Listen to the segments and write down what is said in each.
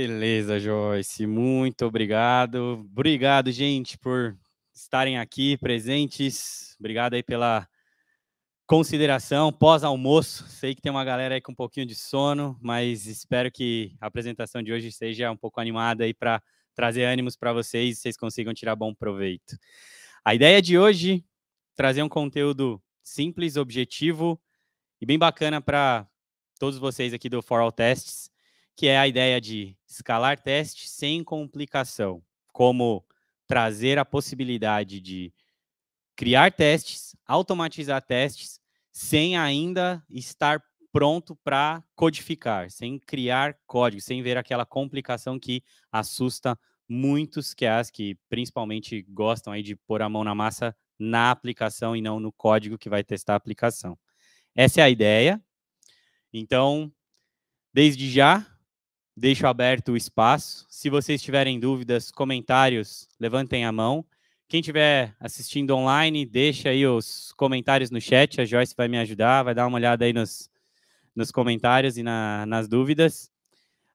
Beleza, Joyce, muito obrigado. Obrigado, gente, por estarem aqui presentes. Obrigado aí pela consideração pós-almoço. Sei que tem uma galera aí com um pouquinho de sono, mas espero que a apresentação de hoje seja um pouco animada aí para trazer ânimos para vocês e vocês consigam tirar bom proveito. A ideia de hoje é trazer um conteúdo simples, objetivo e bem bacana para todos vocês aqui do For All Tests, que é a ideia de escalar testes sem complicação, como trazer a possibilidade de criar testes, automatizar testes, sem ainda estar pronto para codificar, sem criar código, sem ver aquela complicação que assusta muitos que principalmente gostam aí de pôr a mão na massa na aplicação e não no código que vai testar a aplicação. Essa é a ideia. Então, desde já, deixo aberto o espaço. Se vocês tiverem dúvidas, comentários, levantem a mão. Quem estiver assistindo online, deixa aí os comentários no chat. A Joyce vai me ajudar, vai dar uma olhada aí nos comentários e nas dúvidas.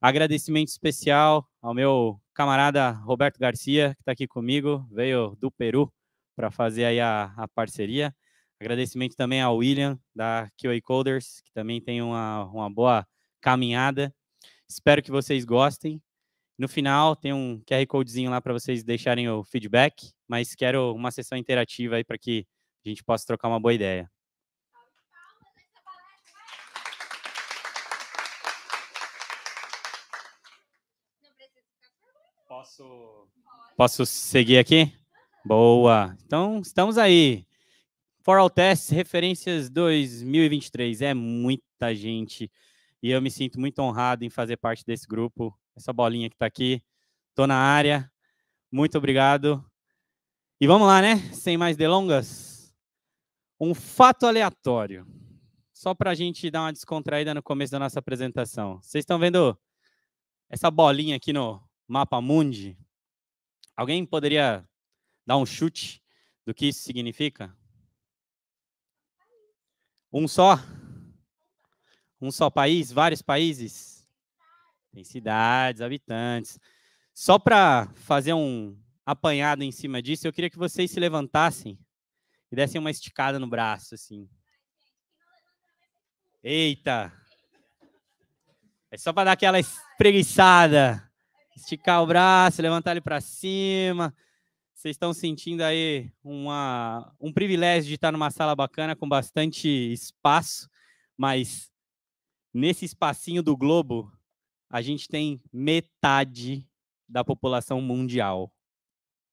Agradecimento especial ao meu camarada Roberto Garcia, que está aqui comigo, veio do Peru para fazer aí a parceria. Agradecimento também ao William, da QA Coders, que também tem uma boa caminhada. Espero que vocês gostem. No final, tem um QR Codezinho lá para vocês deixarem o feedback, mas quero uma sessão interativa aí para que a gente possa trocar uma boa ideia. Posso seguir aqui? Boa. Então, estamos aí. For All Tests, referências 2023. É muita gente. E eu me sinto muito honrado em fazer parte desse grupo. Essa bolinha que está aqui. Estou na área. Muito obrigado. E vamos lá, né? Sem mais delongas. Um fato aleatório. Só para a gente dar uma descontraída no começo da nossa apresentação. Vocês estão vendo essa bolinha aqui no mapa mundi? Alguém poderia dar um chute do que isso significa? Um só? Um só país? Vários países? Tem cidades, habitantes. Só para fazer um apanhado em cima disso, eu queria que vocês se levantassem e dessem uma esticada no braço, assim. Eita! É só para dar aquela espreguiçada. Esticar o braço, levantar ele para cima. Vocês estão sentindo aí um privilégio de estar numa sala bacana com bastante espaço, mas nesse espacinho do globo, a gente tem metade da população mundial.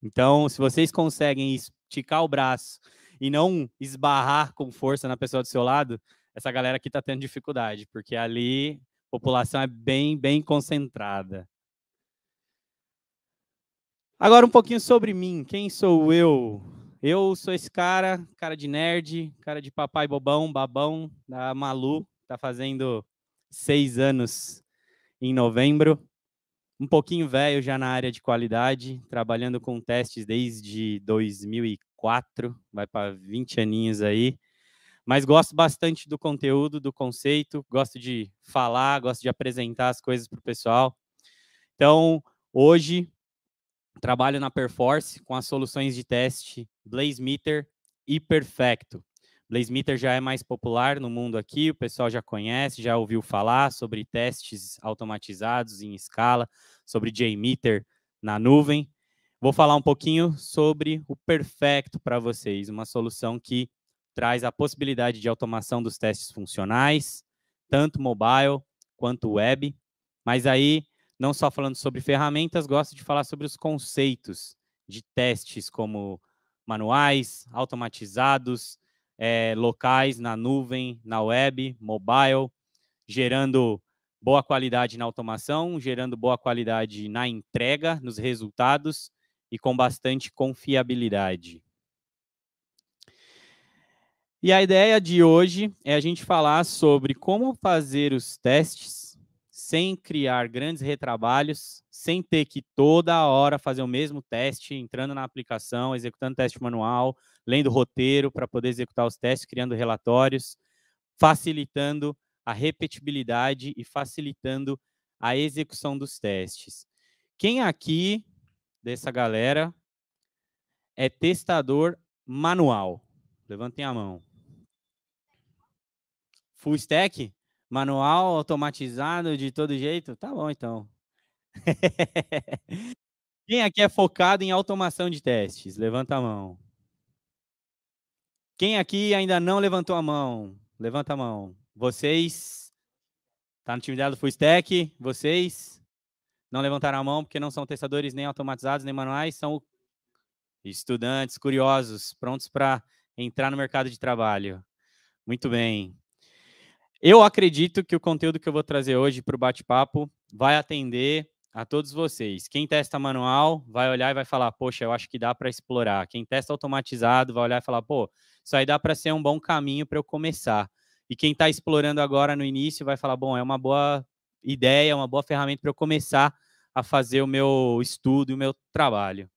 Então, se vocês conseguem esticar o braço e não esbarrar com força na pessoa do seu lado, essa galera aqui está tendo dificuldade, porque ali a população é bem concentrada. Agora um pouquinho sobre mim. Quem sou eu? Eu sou esse cara de nerd, cara de papai bobão, babão, da Malu, tá fazendo 6 anos em novembro. Um pouquinho velho já na área de qualidade, trabalhando com testes desde 2004, vai para 20 aninhos aí. Mas gosto bastante do conteúdo, do conceito, gosto de falar, gosto de apresentar as coisas para o pessoal. Então, hoje, trabalho na Perforce com as soluções de teste Blazemeter e Perfecto. Blazemeter já é mais popular no mundo aqui, o pessoal já conhece, já ouviu falar sobre testes automatizados em escala, sobre JMeter na nuvem. Vou falar um pouquinho sobre o Perfecto para vocês, uma solução que traz a possibilidade de automação dos testes funcionais, tanto mobile quanto web, mas aí não só falando sobre ferramentas, gosto de falar sobre os conceitos de testes como manuais, automatizados, locais, na nuvem, na web, mobile, gerando boa qualidade na automação, gerando boa qualidade na entrega, nos resultados e com bastante confiabilidade. E a ideia de hoje é a gente falar sobre como fazer os testes sem criar grandes retrabalhos, sem ter que toda hora fazer o mesmo teste, entrando na aplicação, executando teste manual, lendo roteiro para poder executar os testes, criando relatórios, facilitando a repetibilidade e facilitando a execução dos testes. Quem aqui, dessa galera, é testador manual? Levantem a mão. Full stack? Manual, automatizado, de todo jeito? Tá bom, então. Quem aqui é focado em automação de testes? Levanta a mão. Quem aqui ainda não levantou a mão? Levanta a mão. Vocês? Tá no time dela do Full Stack? Vocês? Não levantaram a mão porque não são testadores nem automatizados, nem manuais, são estudantes curiosos, prontos para entrar no mercado de trabalho. Muito bem. Eu acredito que o conteúdo que eu vou trazer hoje para o bate-papo vai atender a todos vocês. Quem testa manual vai olhar e vai falar, poxa, eu acho que dá para explorar. Quem testa automatizado vai olhar e falar, pô, isso aí dá para ser um bom caminho para eu começar. E quem está explorando agora no início vai falar, bom, é uma boa ideia, uma boa ferramenta para eu começar a fazer o meu estudo e o meu trabalho.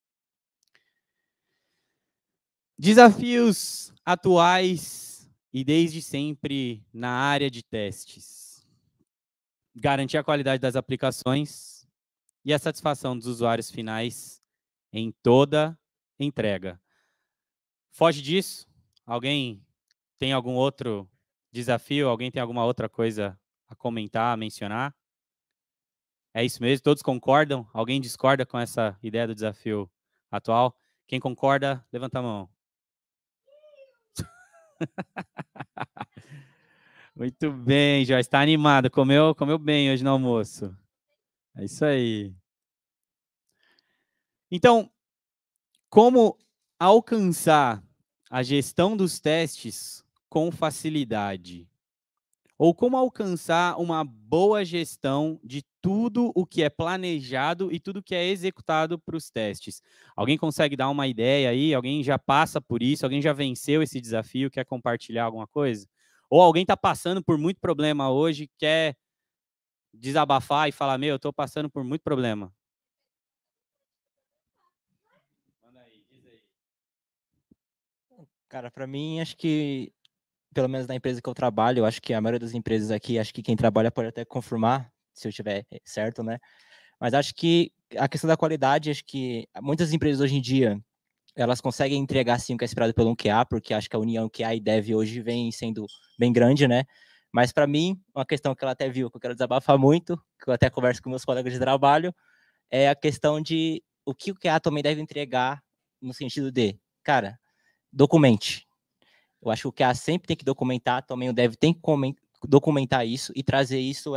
Desafios atuais e desde sempre na área de testes. Garantir a qualidade das aplicações e a satisfação dos usuários finais em toda entrega. Foge disso? Alguém tem algum outro desafio? Alguém tem alguma outra coisa a comentar, a mencionar? É isso mesmo? Todos concordam? Alguém discorda com essa ideia do desafio atual? Quem concorda, levanta a mão. Muito bem, já está animado. Comeu bem hoje no almoço. É isso aí. Então, como alcançar a gestão dos testes com facilidade? Ou como alcançar uma boa gestão de tudo o que é planejado e tudo que é executado para os testes? Alguém consegue dar uma ideia aí? Alguém já passa por isso? Alguém já venceu esse desafio? Quer compartilhar alguma coisa? Ou alguém está passando por muito problema hoje, quer desabafar e falar, meu, eu estou passando por muito problema? Manda aí, diz aí. Cara, para mim, acho que, pelo menos na empresa que eu trabalho, eu acho que a maioria das empresas aqui, acho que quem trabalha pode até confirmar, se eu estiver certo, né? Mas acho que a questão da qualidade, acho que muitas empresas hoje em dia, elas conseguem entregar, sim, o que é esperado pelo QA, porque acho que a união QA e Dev hoje vem sendo bem grande, né? Mas para mim, uma questão que ela até viu, que eu quero desabafar muito, que eu até converso com meus colegas de trabalho, é a questão de o que o QA também deve entregar no sentido de, cara, documente. Eu acho que o QA sempre tem que documentar, também o Dev tem que documentar isso e trazer isso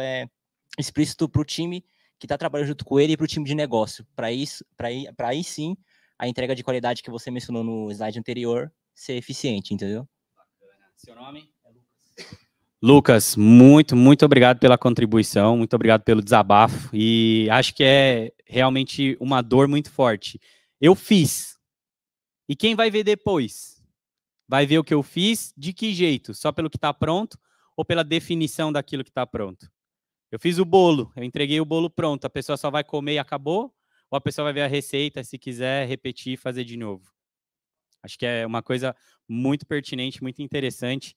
explícito para o time que está trabalhando junto com ele e para o time de negócio. Para aí sim, a entrega de qualidade que você mencionou no slide anterior ser eficiente, entendeu? Bacana. Seu nome? Lucas, muito obrigado pela contribuição, muito obrigado pelo desabafo, e acho que é realmente uma dor muito forte. Eu fiz, e quem vai ver depois? Vai ver o que eu fiz, de que jeito? Só pelo que está pronto, ou pela definição daquilo que está pronto? Eu fiz o bolo, eu entreguei o bolo pronto, a pessoa só vai comer e acabou, ou a pessoa vai ver a receita, se quiser repetir e fazer de novo? Acho que é uma coisa muito pertinente, muito interessante.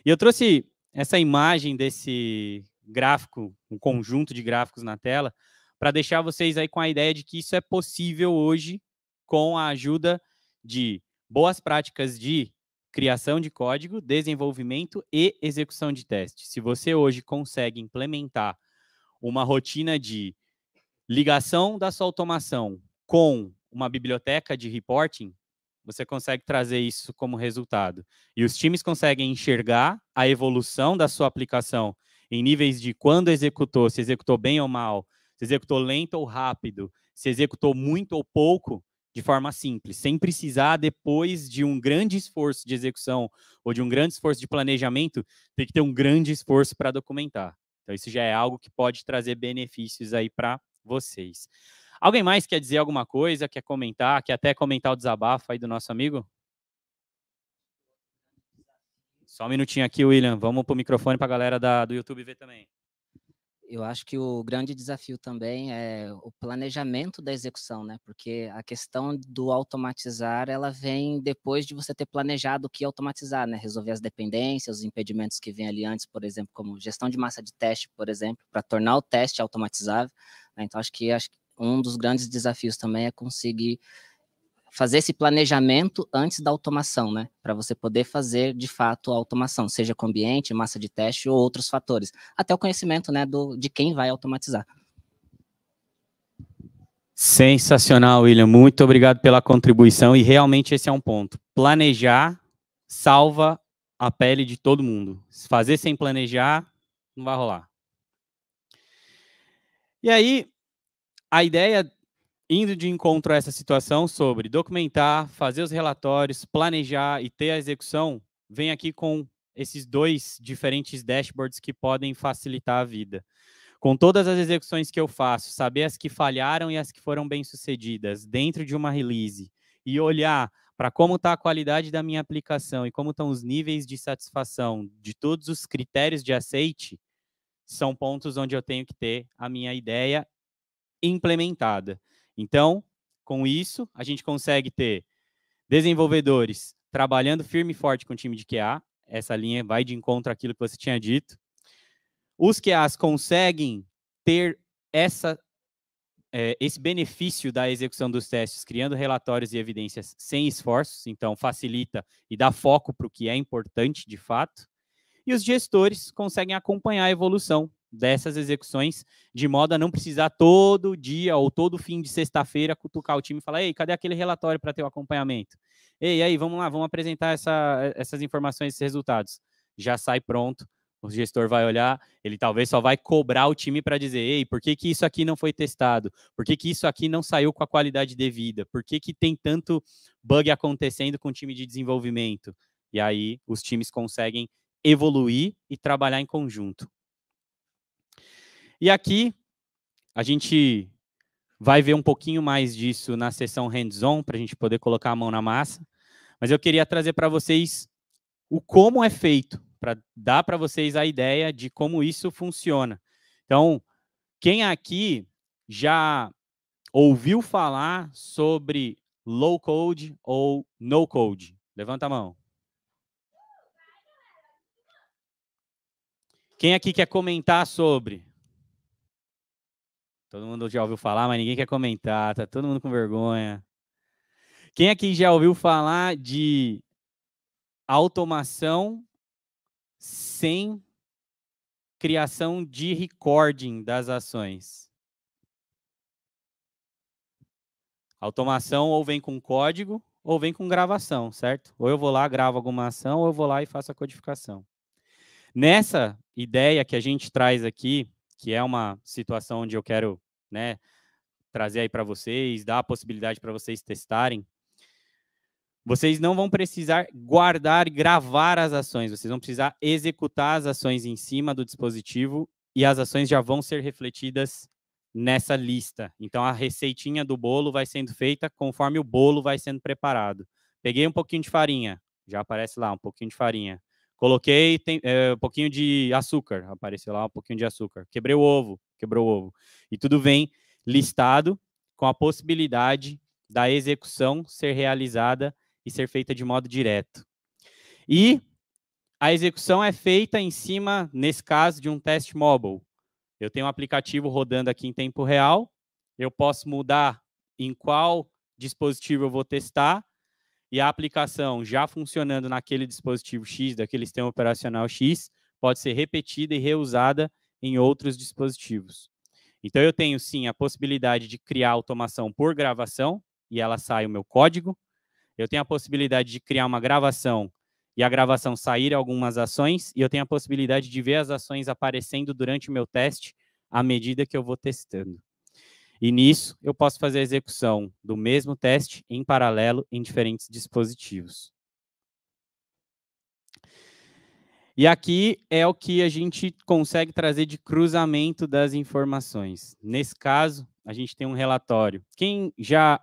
E eu trouxe essa imagem desse gráfico, um conjunto de gráficos na tela, para deixar vocês aí com a ideia de que isso é possível hoje com a ajuda de boas práticas de criação de código, desenvolvimento e execução de testes. Se você hoje consegue implementar uma rotina de ligação da sua automação com uma biblioteca de reporting, você consegue trazer isso como resultado. E os times conseguem enxergar a evolução da sua aplicação em níveis de quando executou, se executou bem ou mal, se executou lento ou rápido, se executou muito ou pouco, de forma simples, sem precisar, depois de um grande esforço de execução ou de um grande esforço de planejamento, ter que ter um grande esforço para documentar. Então, isso já é algo que pode trazer benefícios aí para vocês. Alguém mais quer dizer alguma coisa, quer comentar, quer até comentar o desabafo aí do nosso amigo? Só um minutinho aqui, William. Vamos para o microfone para a galera do YouTube ver também. Eu acho que o grande desafio também é o planejamento da execução, né? Porque a questão do automatizar, ela vem depois de você ter planejado o que automatizar, né? Resolver as dependências, os impedimentos que vêm ali antes, por exemplo, como gestão de massa de teste, por exemplo, para tornar o teste automatizável, né? Então, acho que um dos grandes desafios também é conseguir fazer esse planejamento antes da automação, né? Para você poder fazer, de fato, a automação, seja com ambiente, massa de teste ou outros fatores. Até o conhecimento, né, de quem vai automatizar. Sensacional, William. Muito obrigado pela contribuição. E realmente esse é um ponto. Planejar salva a pele de todo mundo. Fazer sem planejar, não vai rolar. E aí, a ideia, indo de encontro a essa situação sobre documentar, fazer os relatórios, planejar e ter a execução, vem aqui com esses 2 diferentes dashboards que podem facilitar a vida. Com todas as execuções que eu faço, saber as que falharam e as que foram bem-sucedidas dentro de uma release e olhar para como está a qualidade da minha aplicação e como estão os níveis de satisfação de todos os critérios de aceite, são pontos onde eu tenho que ter a minha ideia implementada. Então, com isso, a gente consegue ter desenvolvedores trabalhando firme e forte com o time de QA, essa linha vai de encontro àquilo que você tinha dito. Os QAs conseguem ter esse benefício da execução dos testes, criando relatórios e evidências sem esforços, então facilita e dá foco para o que é importante de fato. E os gestores conseguem acompanhar a evolução dessas execuções, de modo a não precisar todo dia ou todo fim de sexta-feira cutucar o time e falar: ei, cadê aquele relatório para ter o acompanhamento? Ei, aí, vamos lá, vamos apresentar essas informações, esses resultados. Já sai pronto, o gestor vai olhar, ele talvez só vai cobrar o time para dizer: ei, por que isso aqui não foi testado? Por que isso aqui não saiu com a qualidade devida? Por que tem tanto bug acontecendo com o time de desenvolvimento? E aí, os times conseguem evoluir e trabalhar em conjunto. E aqui, a gente vai ver um pouquinho mais disso na sessão hands-on, para a gente poder colocar a mão na massa. Mas eu queria trazer para vocês o como é feito, para dar para vocês a ideia de como isso funciona. Então, quem aqui já ouviu falar sobre low code ou no code? Levanta a mão. Quem aqui quer comentar sobre? Todo mundo já ouviu falar, mas ninguém quer comentar, tá todo mundo com vergonha. Quem aqui já ouviu falar de automação sem criação de recording das ações? Automação ou vem com código ou vem com gravação, certo? Ou eu vou lá, gravo alguma ação, ou eu vou lá e faço a codificação. Nessa ideia que a gente traz aqui, que é uma situação onde eu quero, né, trazer aí para vocês, dar a possibilidade para vocês testarem, vocês não vão precisar guardar e gravar as ações, vocês vão precisar executar as ações em cima do dispositivo e as ações já vão ser refletidas nessa lista. Então, a receitinha do bolo vai sendo feita conforme o bolo vai sendo preparado. Peguei um pouquinho de farinha, já aparece lá, um pouquinho de farinha. Coloquei um pouquinho de açúcar, apareceu lá um pouquinho de açúcar. Quebrei o ovo, quebrou o ovo. E tudo vem listado com a possibilidade da execução ser realizada e ser feita de modo direto. E a execução é feita em cima, nesse caso, de um teste mobile. Eu tenho um aplicativo rodando aqui em tempo real, eu posso mudar em qual dispositivo eu vou testar, e a aplicação já funcionando naquele dispositivo X, daquele sistema operacional X, pode ser repetida e reusada em outros dispositivos. Então, eu tenho, sim, a possibilidade de criar automação por gravação, e ela sai o meu código. Eu tenho a possibilidade de criar uma gravação e a gravação sair algumas ações, e eu tenho a possibilidade de ver as ações aparecendo durante o meu teste à medida que eu vou testando. E nisso, eu posso fazer a execução do mesmo teste em paralelo em diferentes dispositivos. E aqui é o que a gente consegue trazer de cruzamento das informações. Nesse caso, a gente tem um relatório. Quem já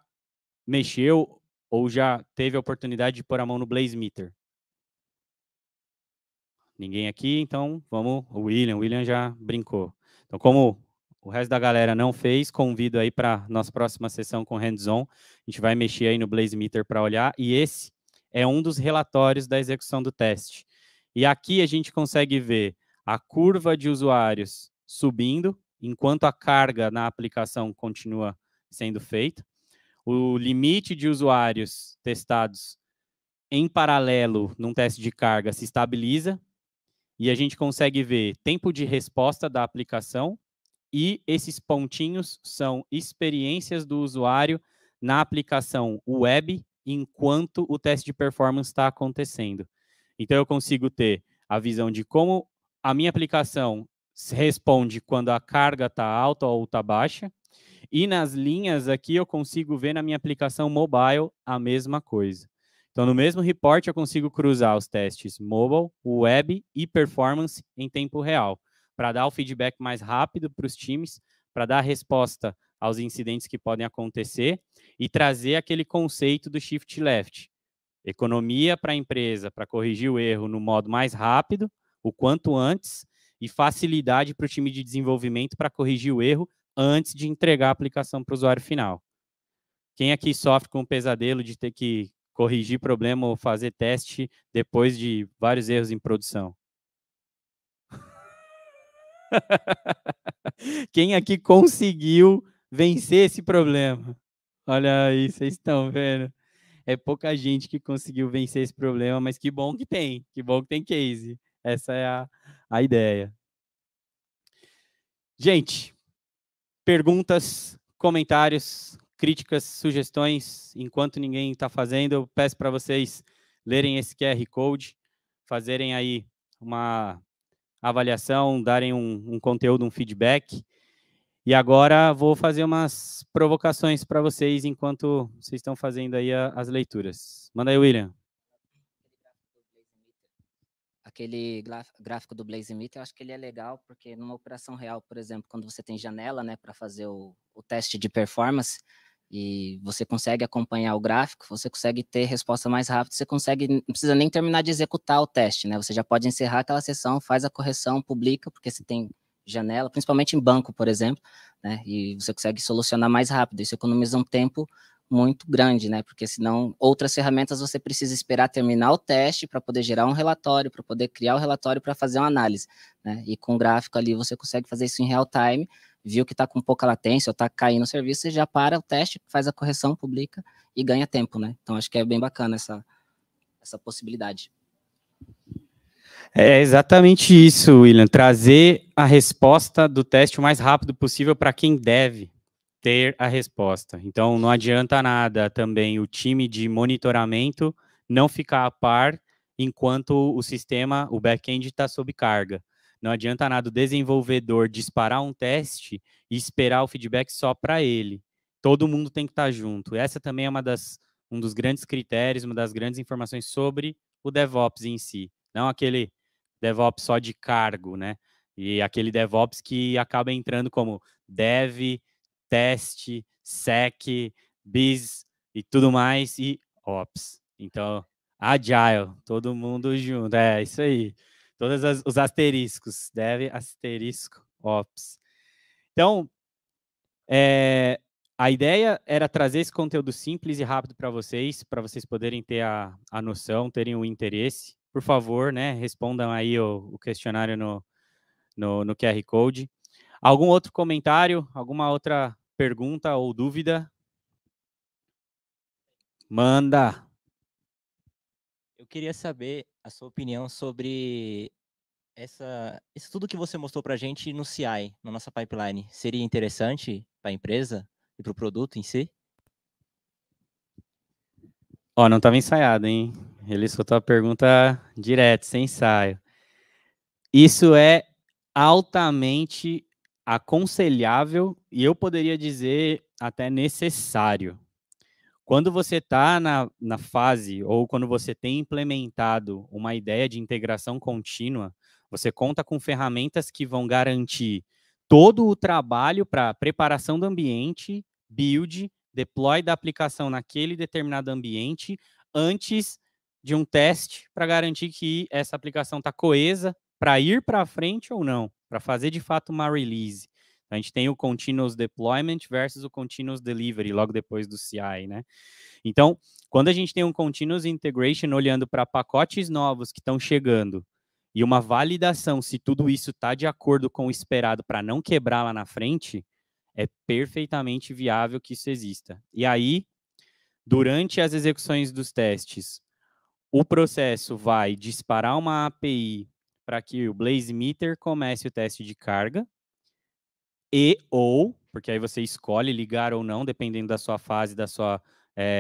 mexeu ou já teve a oportunidade de pôr a mão no Blazemeter? Ninguém aqui, então vamos. O William já brincou. Então, como o resto da galera não fez, convido aí para nossa próxima sessão com hands-on. A gente vai mexer aí no Blazemeter para olhar, e esse é um dos relatórios da execução do teste. E aqui a gente consegue ver a curva de usuários subindo, enquanto a carga na aplicação continua sendo feita. O limite de usuários testados em paralelo num teste de carga se estabiliza, e a gente consegue ver tempo de resposta da aplicação, e esses pontinhos são experiências do usuário na aplicação web enquanto o teste de performance está acontecendo. Então, eu consigo ter a visão de como a minha aplicação responde quando a carga está alta ou está baixa, e nas linhas aqui eu consigo ver na minha aplicação mobile a mesma coisa. Então, no mesmo report, eu consigo cruzar os testes mobile, web e performance em tempo real, para dar o feedback mais rápido para os times, para dar resposta aos incidentes que podem acontecer e trazer aquele conceito do shift left. Economia para a empresa, para corrigir o erro no modo mais rápido, o quanto antes, e facilidade para o time de desenvolvimento para corrigir o erro antes de entregar a aplicação para o usuário final. Quem aqui sofre com o pesadelo de ter que corrigir problema ou fazer teste depois de vários erros em produção? Quem aqui conseguiu vencer esse problema? Olha aí, vocês estão vendo? É pouca gente que conseguiu vencer esse problema, mas que bom que tem case. Essa é a ideia. Gente, perguntas, comentários, críticas, sugestões. Enquanto ninguém está fazendo, eu peço para vocês lerem esse QR Code, fazerem aí uma avaliação, darem um conteúdo, um feedback. E agora vou fazer umas provocações para vocês enquanto vocês estão fazendo aí as leituras. Manda aí, William. Aquele gráfico do Blazemeter, eu acho que ele é legal, porque numa operação real, por exemplo, quando você tem janela, né, para fazer o teste de performance, e você consegue acompanhar o gráfico, você consegue ter resposta mais rápida, você consegue, não precisa nem terminar de executar o teste, né, você já pode encerrar aquela sessão, faz a correção, publica, porque você tem janela, principalmente em banco, por exemplo, né, e você consegue solucionar mais rápido, isso economiza um tempo muito grande, né? Porque senão outras ferramentas você precisa esperar terminar o teste para poder gerar um relatório, para poder criar o relatório para fazer uma análise, né? E com o gráfico ali você consegue fazer isso em real time, viu que está com pouca latência ou está caindo o serviço, você já para o teste, faz a correção, publica e ganha tempo, né? Então acho que é bem bacana essa possibilidade. É exatamente isso, William. Trazer a resposta do teste o mais rápido possível para quem deve ter a resposta. Então, não adianta nada também o time de monitoramento não ficar a par enquanto o sistema, o back-end está sob carga. Não adianta nada o desenvolvedor disparar um teste e esperar o feedback só para ele. Todo mundo tem que estar junto. Essa também é um dos grandes critérios, uma das grandes informações sobre o DevOps em si. Não aquele DevOps só de cargo, né? E aquele DevOps que acaba entrando como dev, teste, sec, biz e tudo mais, e ops. Então, agile, todo mundo junto. É isso aí. Todos os asteriscos. Dev, asterisco, ops. Então, a ideia era trazer esse conteúdo simples e rápido para vocês poderem ter a noção, terem o interesse. Por favor, né, respondam aí o questionário no QR Code. Algum outro comentário? Alguma outra pergunta ou dúvida? Manda! Eu queria saber a sua opinião sobre isso tudo que você mostrou para a gente no CI, na nossa pipeline. Seria interessante para a empresa e para o produto em si? Ó, não estava ensaiado, hein? Ele soltou a pergunta direto, sem ensaio. Isso é altamente aconselhável e eu poderia dizer até necessário. Quando você está na fase ou quando você tem implementado uma ideia de integração contínua, você conta com ferramentas que vão garantir todo o trabalho para preparação do ambiente, build, deploy da aplicação naquele determinado ambiente, antes de um teste para garantir que essa aplicação está coesa para ir para frente ou não. para fazer de fato uma release. A gente tem o Continuous Deployment versus o Continuous Delivery, logo depois do CI, né? Então, quando a gente tem um Continuous Integration olhando para pacotes novos que estão chegando e uma validação se tudo isso está de acordo com o esperado para não quebrar lá na frente, é perfeitamente viável que isso exista. E aí, durante as execuções dos testes, o processo vai disparar uma API para que o Blazemeter comece o teste de carga porque aí você escolhe ligar ou não, dependendo da sua fase, da sua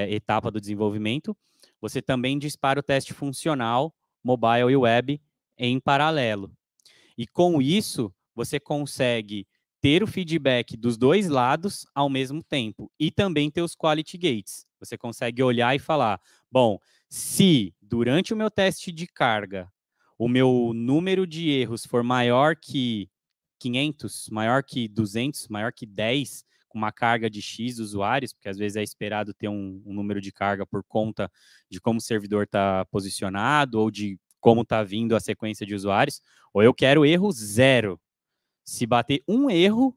etapa do desenvolvimento. Você também dispara o teste funcional, mobile e web em paralelo. E com isso, você consegue ter o feedback dos dois lados ao mesmo tempo e também ter os quality gates. Você consegue olhar e falar, bom, se durante o meu teste de carga o meu número de erros for maior que 500, maior que 200, maior que 10, com uma carga de X usuários, porque às vezes é esperado ter um número de carga por conta de como o servidor está posicionado ou de como está vindo a sequência de usuários, ou eu quero erro zero. Se bater um erro,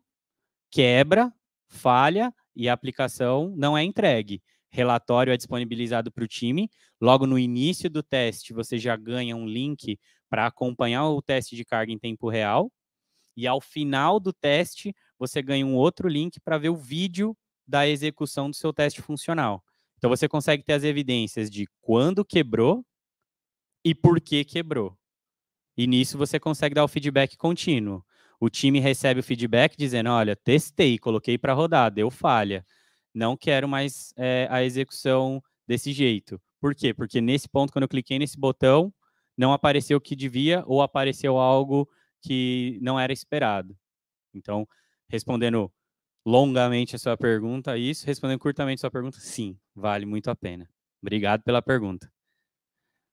quebra, falha e a aplicação não é entregue. Relatório é disponibilizado para o time. Logo no início do teste, você já ganha um link para acompanhar o teste de carga em tempo real. E ao final do teste, você ganha um outro link para ver o vídeo da execução do seu teste funcional. Então, você consegue ter as evidências de quando quebrou e por que quebrou. E nisso você consegue dar o feedback contínuo. O time recebe o feedback dizendo, olha, testei, coloquei para rodar, deu falha. Não quero mais a execução desse jeito. Por quê? Porque nesse ponto, quando eu cliquei nesse botão, não apareceu o que devia ou apareceu algo que não era esperado. Então, respondendo longamente a sua pergunta, isso. Respondendo curtamente a sua pergunta, sim, vale muito a pena. Obrigado pela pergunta.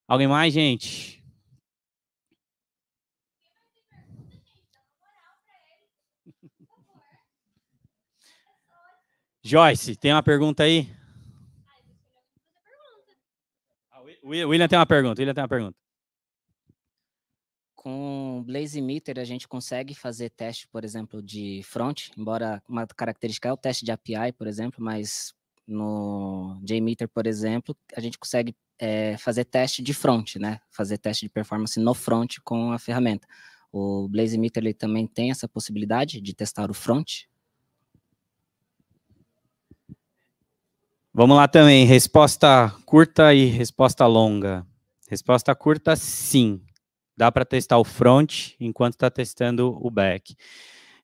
Alguém mais, gente? Joyce, tem uma pergunta aí? O William tem uma pergunta. Com o Blazemeter, a gente consegue fazer teste, por exemplo, de front, embora uma característica é o teste de API, por exemplo, mas no JMeter, por exemplo, a gente consegue fazer teste de front, né? Fazer teste de performance no front com a ferramenta. O Blazemeter ele também tem essa possibilidade de testar o front? Vamos lá também, resposta curta e resposta longa. Resposta curta, sim. Dá para testar o front enquanto está testando o back.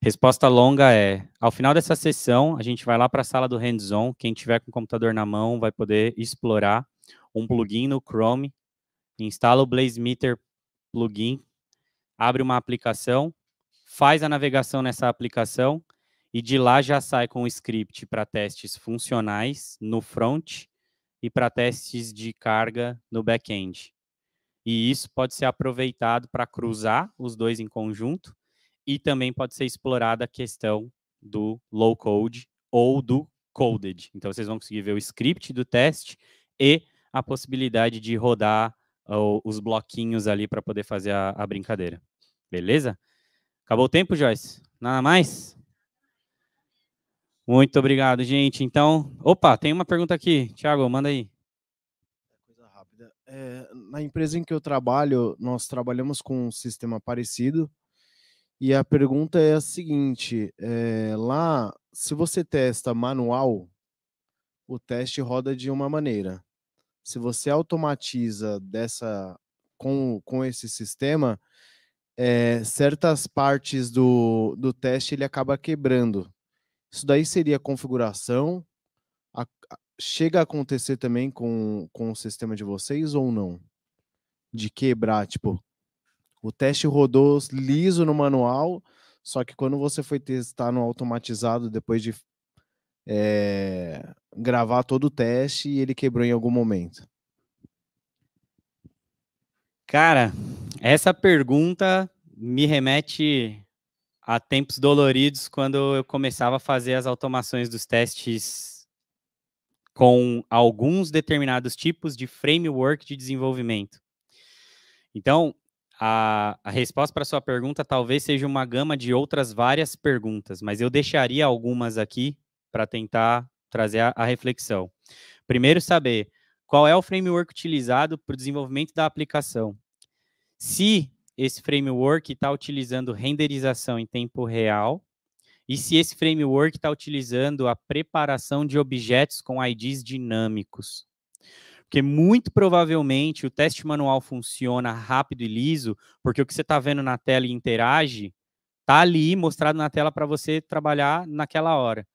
Resposta longa é, ao final dessa sessão, a gente vai lá para a sala do hands-on, quem tiver com o computador na mão vai poder explorar um plugin no Chrome, instala o Blazemeter plugin, abre uma aplicação, faz a navegação nessa aplicação e de lá já sai com o script para testes funcionais no front e para testes de carga no back-end. E isso pode ser aproveitado para cruzar os dois em conjunto e também pode ser explorada a questão do low code ou do coded. Então, vocês vão conseguir ver o script do teste e a possibilidade de rodar os bloquinhos ali para poder fazer a brincadeira. Beleza? Acabou o tempo, Joyce? Nada mais? Muito obrigado, gente. Então, opa, tem uma pergunta aqui. Thiago, manda aí. Coisa rápida. Na empresa em que eu trabalho, nós trabalhamos com um sistema parecido. E a pergunta é a seguinte, lá, se você testa manual, o teste roda de uma maneira. Se você automatiza com esse sistema, certas partes do teste ele acaba quebrando. Isso daí seria configuração? Chega a acontecer também com o sistema de vocês ou não? De quebrar, tipo, o teste rodou liso no manual, só que quando você foi testar no automatizado, depois de gravar todo o teste, ele quebrou em algum momento. Cara, essa pergunta me remete a tempos doloridos quando eu começava a fazer as automações dos testes com alguns determinados tipos de framework de desenvolvimento. Então, a resposta para sua pergunta talvez seja uma gama de outras várias perguntas, mas eu deixaria algumas aqui para tentar trazer a reflexão. Primeiro, saber qual é o framework utilizado para o desenvolvimento da aplicação. Se esse framework está utilizando renderização em tempo real, e se esse framework está utilizando a preparação de objetos com IDs dinâmicos. Porque muito provavelmente o teste manual funciona rápido e liso, porque o que você está vendo na tela e interage, está ali mostrado na tela para você trabalhar naquela hora.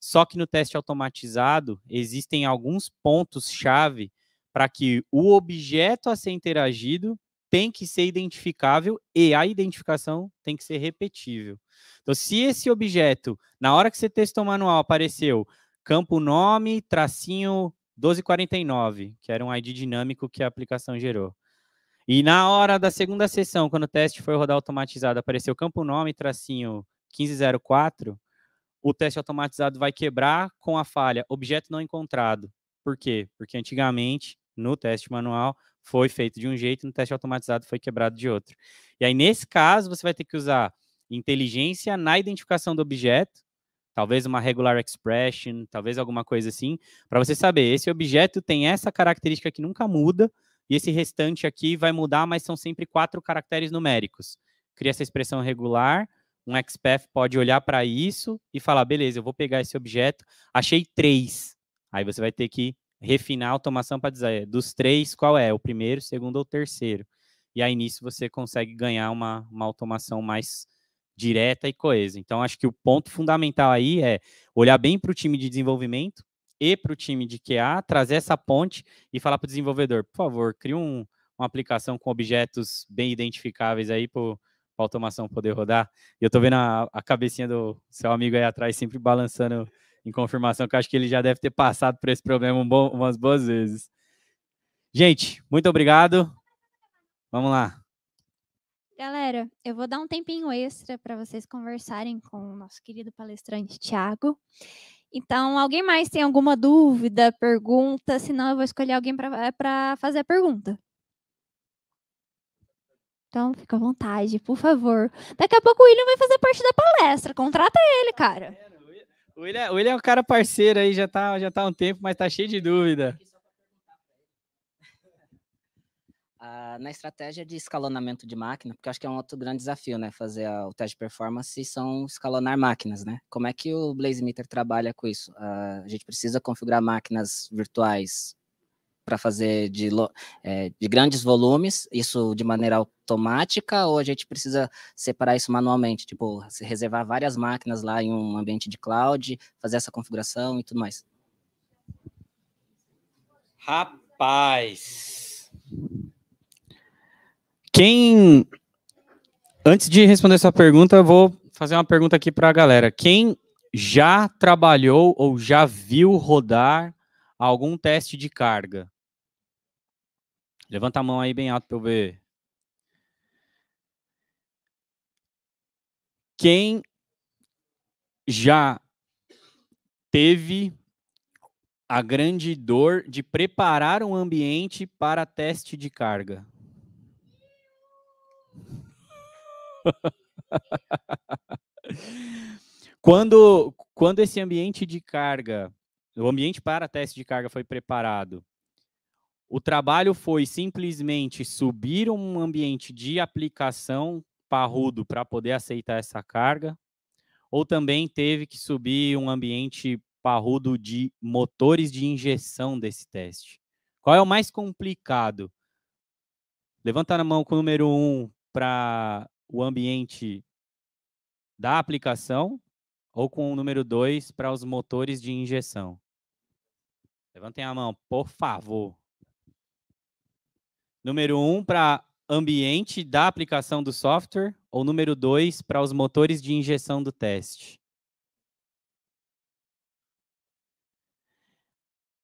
Só que no teste automatizado, existem alguns pontos-chave para que o objeto a ser interagido tem que ser identificável e a identificação tem que ser repetível. Então, se esse objeto, na hora que você testou o manual, apareceu campo nome, tracinho 1249, que era um ID dinâmico que a aplicação gerou. E na hora da segunda sessão, quando o teste foi rodar automatizado, apareceu campo nome, tracinho 1504, o teste automatizado vai quebrar com a falha objeto não encontrado. Por quê? Porque antigamente, no teste manual, foi feito de um jeito, no teste automatizado foi quebrado de outro. E aí, nesse caso, você vai ter que usar inteligência na identificação do objeto, talvez uma regular expression, talvez alguma coisa assim, para você saber, esse objeto tem essa característica que nunca muda, e esse restante aqui vai mudar, mas são sempre 4 caracteres numéricos. Cria essa expressão regular, um XPath pode olhar para isso e falar, beleza, eu vou pegar esse objeto, achei 3. Aí você vai ter que refinar a automação para dizer, dos 3, qual é? O primeiro, o segundo ou o terceiro? E aí, nisso, você consegue ganhar uma automação mais direta e coesa. Então, acho que o ponto fundamental aí é olhar bem para o time de desenvolvimento e para o time de QA, trazer essa ponte e falar para o desenvolvedor, por favor, crie uma aplicação com objetos bem identificáveis aí para a automação poder rodar. E eu estou vendo a cabecinha do seu amigo aí atrás sempre balançando em confirmação, que eu acho que ele já deve ter passado por esse problema umas boas vezes. Gente, muito obrigado. Vamos lá. Galera, eu vou dar um tempinho extra para vocês conversarem com o nosso querido palestrante Thiago. Então, alguém mais tem alguma dúvida, pergunta? Senão, eu vou escolher alguém para fazer a pergunta. Então, fica à vontade, por favor. Daqui a pouco o William vai fazer parte da palestra. Contrata ele, cara. O William é um cara parceiro aí, já tá há um tempo, mas tá cheio de dúvida. Na estratégia de escalonamento de máquina, porque eu acho que é um outro grande desafio, né? Fazer o teste de performance são escalonar máquinas, né? Como é que o BlazeMeter trabalha com isso? A gente precisa configurar máquinas virtuais para fazer de grandes volumes, isso de maneira automática, ou a gente precisa separar isso manualmente? Tipo, reservar várias máquinas lá em um ambiente de cloud, fazer essa configuração e tudo mais? Rapaz... Antes de responder essa pergunta, eu vou fazer uma pergunta aqui para a galera. Quem já trabalhou ou já viu rodar algum teste de carga? Levanta a mão aí bem alto para eu ver. Quem já teve a grande dor de preparar um ambiente para teste de carga? Quando esse ambiente de carga, o ambiente para teste de carga foi preparado, o trabalho foi simplesmente subir um ambiente de aplicação parrudo para poder aceitar essa carga, ou também teve que subir um ambiente parrudo de motores de injeção desse teste? Qual é o mais complicado? Levanta a mão com o número 1 para o ambiente da aplicação, ou com o número 2 para os motores de injeção? Levantem a mão, por favor. Número 1 para ambiente da aplicação do software, ou número 2 para os motores de injeção do teste?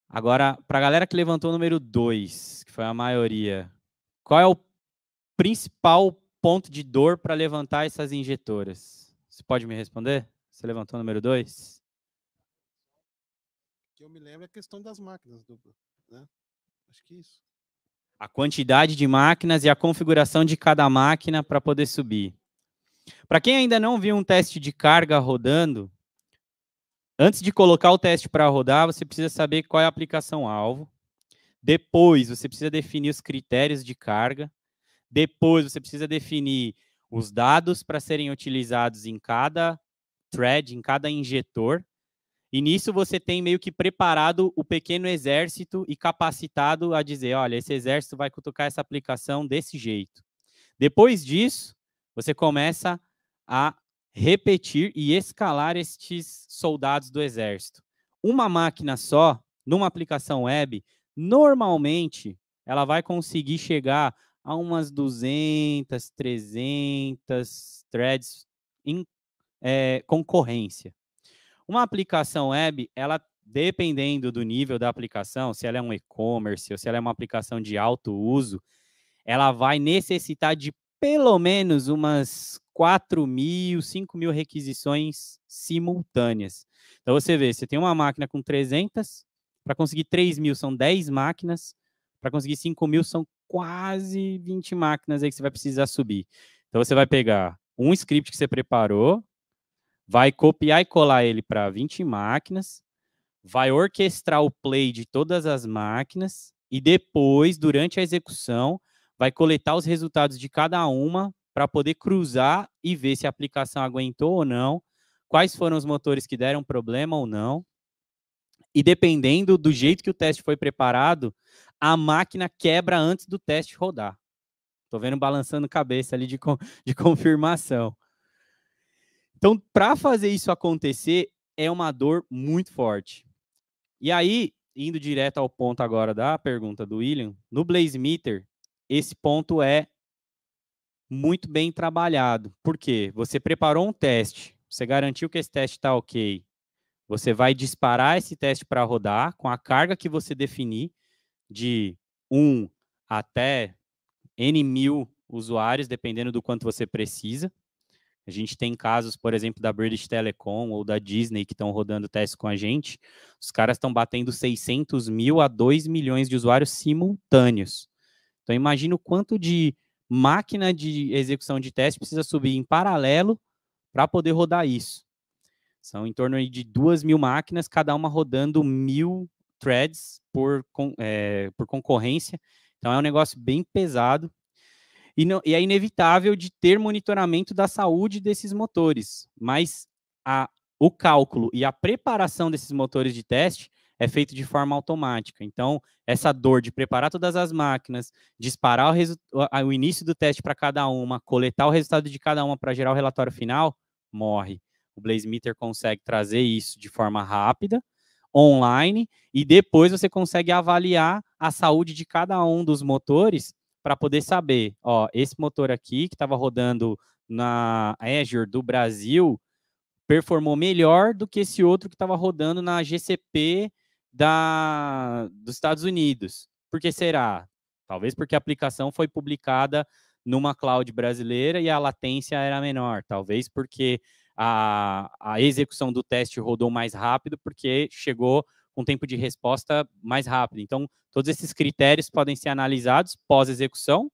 Agora, para a galera que levantou o número 2, que foi a maioria, qual é o principal ponto de dor para levantar essas injetoras? Você pode me responder? Você levantou o número 2? Que eu me lembro é a questão das máquinas, né? Acho que isso. a quantidade de máquinas e a configuração de cada máquina para poder subir. Para quem ainda não viu um teste de carga rodando, antes de colocar o teste para rodar, você precisa saber qual é a aplicação-alvo. Depois, você precisa definir os critérios de carga. Depois, você precisa definir os dados para serem utilizados em cada thread, em cada injetor. E nisso você tem meio que preparado o pequeno exército e capacitado a dizer, olha, esse exército vai cutucar essa aplicação desse jeito. Depois disso, você começa a repetir e escalar estes soldados do exército. Uma máquina só, numa aplicação web, normalmente, ela vai conseguir chegar a umas 200, 300 threads em concorrência. Uma aplicação web, ela, dependendo do nível da aplicação, se ela é um e-commerce ou se ela é uma aplicação de alto uso, ela vai necessitar de pelo menos umas 4.000, 5.000 requisições simultâneas. Então, você vê, você tem uma máquina com 300, para conseguir 3.000 são 10 máquinas, para conseguir 5.000 são quase 20 máquinas aí que você vai precisar subir. Então, você vai pegar um script que você preparou, vai copiar e colar ele para 20 máquinas, vai orquestrar o play de todas as máquinas e depois, durante a execução, vai coletar os resultados de cada uma para poder cruzar e ver se a aplicação aguentou ou não, quais foram os motores que deram problema ou não. E dependendo do jeito que o teste foi preparado, a máquina quebra antes do teste rodar. Estou vendo balançando cabeça ali de confirmação. Então, para fazer isso acontecer, é uma dor muito forte. E aí, indo direto ao ponto agora da pergunta do William, no Blazemeter, esse ponto é muito bem trabalhado. Por quê? Você preparou um teste, você garantiu que esse teste está ok. Você vai disparar esse teste para rodar com a carga que você definir, de 1 até N mil usuários, dependendo do quanto você precisa. A gente tem casos, por exemplo, da British Telecom ou da Disney que estão rodando testes com a gente. Os caras estão batendo 600 mil a 2 milhões de usuários simultâneos. Então, imagina o quanto de máquina de execução de teste precisa subir em paralelo para poder rodar isso. São em torno de 2.000 máquinas, cada uma rodando 1.000 threads por concorrência. Então, é um negócio bem pesado. E é inevitável de ter monitoramento da saúde desses motores. Mas o cálculo e a preparação desses motores de teste é feito de forma automática. Então, essa dor de preparar todas as máquinas, disparar o início do teste para cada uma, coletar o resultado de cada uma para gerar o relatório final, morre. O Blazemeter consegue trazer isso de forma rápida, online, e depois você consegue avaliar a saúde de cada um dos motores para poder saber, ó, esse motor aqui que estava rodando na Azure do Brasil performou melhor do que esse outro que estava rodando na GCP dos Estados Unidos. Por que será? Talvez porque a aplicação foi publicada numa cloud brasileira e a latência era menor. Talvez porque a execução do teste rodou mais rápido porque chegou com tempo de resposta mais rápido. Então, todos esses critérios podem ser analisados pós-execução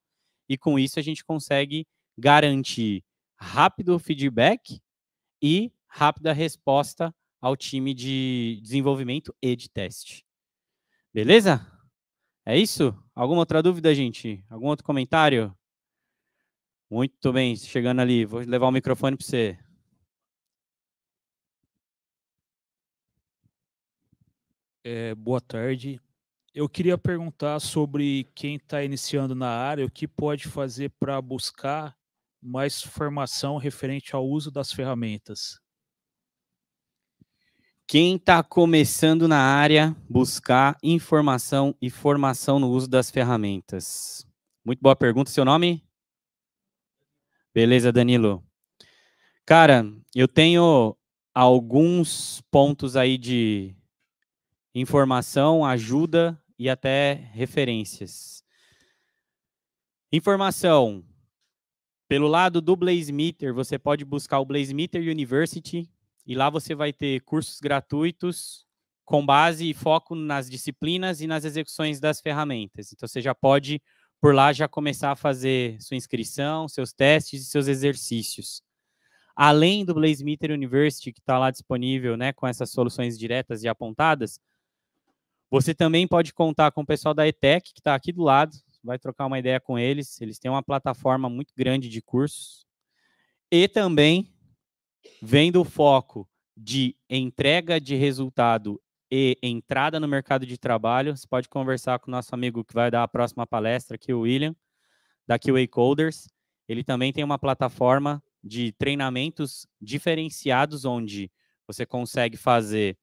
e, com isso, a gente consegue garantir rápido feedback e rápida resposta ao time de desenvolvimento e de teste. Beleza? É isso? Alguma outra dúvida, gente? Algum outro comentário? Muito bem, chegando ali. Vou levar o microfone para você. Boa tarde. Eu queria perguntar sobre quem está iniciando na área, o que pode fazer para buscar mais formação referente ao uso das ferramentas. Quem está começando na área, buscar informação e formação no uso das ferramentas. Muito boa pergunta. Seu nome? Beleza, Danilo. Cara, eu tenho alguns pontos aí de informação, ajuda e até referências. Informação. Pelo lado do Blazemeter, você pode buscar o Blazemeter University e lá você vai ter cursos gratuitos com base e foco nas disciplinas e nas execuções das ferramentas. Então, você já pode por lá já começar a fazer sua inscrição, seus testes e seus exercícios. Além do Blazemeter University, que está lá disponível, né, com essas soluções diretas e apontadas, você também pode contar com o pessoal da ETEC, que está aqui do lado, vai trocar uma ideia com eles. Eles têm uma plataforma muito grande de cursos. E também, vendo o foco de entrega de resultado e entrada no mercado de trabalho, você pode conversar com o nosso amigo que vai dar a próxima palestra aqui, o William, da QA Coders. Ele também tem uma plataforma de treinamentos diferenciados, onde você consegue fazer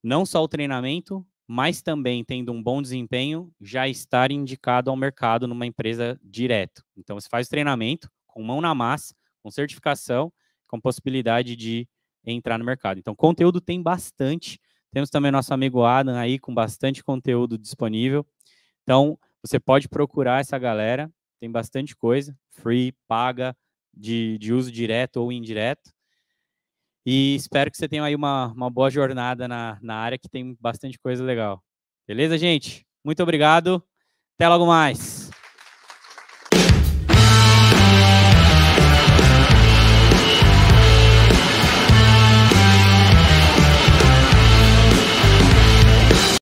não só o treinamento, mas também, tendo um bom desempenho, já estar indicado ao mercado numa empresa direto. Então, você faz o treinamento com mão na massa, com certificação, com possibilidade de entrar no mercado. Então, conteúdo tem bastante. Temos também nosso amigo Adam aí, com bastante conteúdo disponível. Então, você pode procurar essa galera, tem bastante coisa, free, paga, de uso direto ou indireto. E espero que você tenha aí uma boa jornada na área, que tem bastante coisa legal. Beleza, gente? Muito obrigado. Até logo mais.